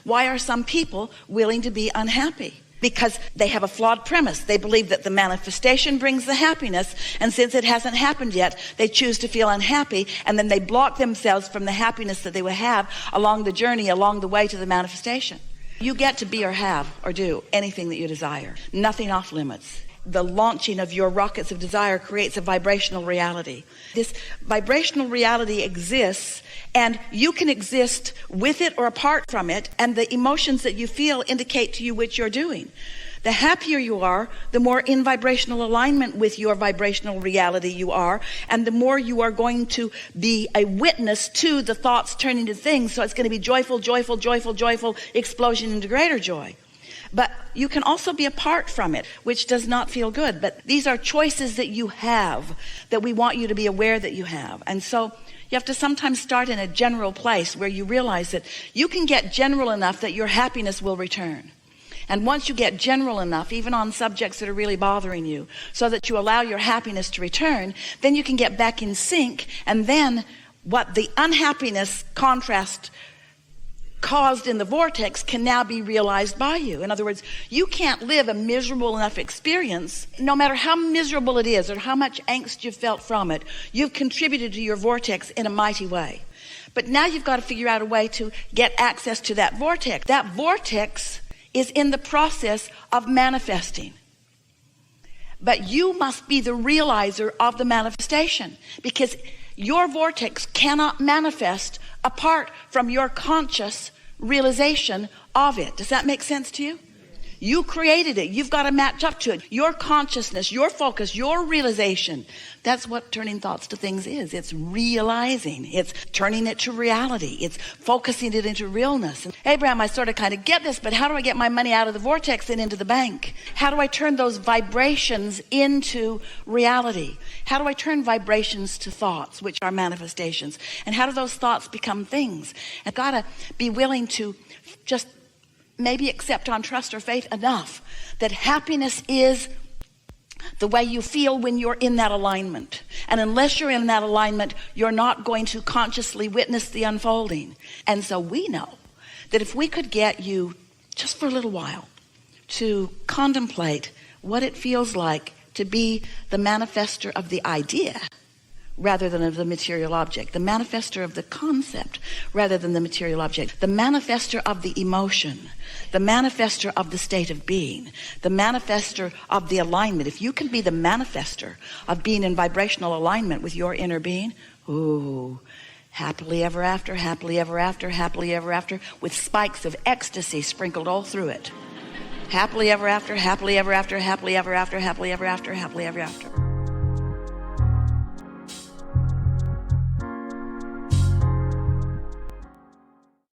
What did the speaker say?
Why are some people willing to be unhappy? Because they have a flawed premise. They believe that the manifestation brings the happiness, and since it hasn't happened yet, they choose to feel unhappy, and then they block themselves from the happiness that they will have along the journey, along the way to the manifestation. You get to be or have or do anything that you desire. Nothing off limits. The launching of your rockets of desire creates a vibrational reality. This vibrational reality exists, and you can exist with it or apart from it, and the emotions that you feel indicate to you which you're doing. The happier you are, the more in vibrational alignment with your vibrational reality you are, and the more you are going to be a witness to the thoughts turning to things. So it's going to be joyful, joyful, joyful, joyful, explosion into greater joy. But you can also be apart from it, which does not feel good. But these are choices that you have, that we want you to be aware that you have. And so you have to sometimes start in a general place where you realize that you can get general enough that your happiness will return. And once you get general enough, even on subjects that are really bothering you, so that you allow your happiness to return, then you can get back in sync. And then what the unhappiness contrast caused in the vortex can now be realized by you. In other words, you can't live a miserable enough experience, no matter how miserable it is or how much angst you've felt from it. You've contributed to your vortex in a mighty way. But now you've got to figure out a way to get access to that vortex. That vortex is in the process of manifesting. But you must be the realizer of the manifestation, because your vortex cannot manifest apart from your conscious realization of it. Does that make sense to you? You created it. You've got to match up to it. Your consciousness, your focus, your realization. That's what turning thoughts to things is. It's realizing. It's turning it to reality. It's focusing it into realness. And Abraham, I sort of kind of get this, but how do I get my money out of the vortex and into the bank? How do I turn those vibrations into reality? How do I turn vibrations to thoughts, which are manifestations? And how do those thoughts become things? I've got to be willing to just maybe accept on trust or faith enough that happiness is the way you feel when you're in that alignment. And unless you're in that alignment, you're not going to consciously witness the unfolding. And so we know that if we could get you just for a little while to contemplate what it feels like to be the manifester of the idea rather than of the material object, the manifester of the concept rather than the material object, the manifester of the emotion, the manifester of the state of being, the manifester of the alignment. If you can be the manifester of being in vibrational alignment with your inner being, ooh, happily ever after, happily ever after, happily ever after, with spikes of ecstasy sprinkled all through it. Happily ever after, happily ever after, happily ever after, happily ever after, happily ever after.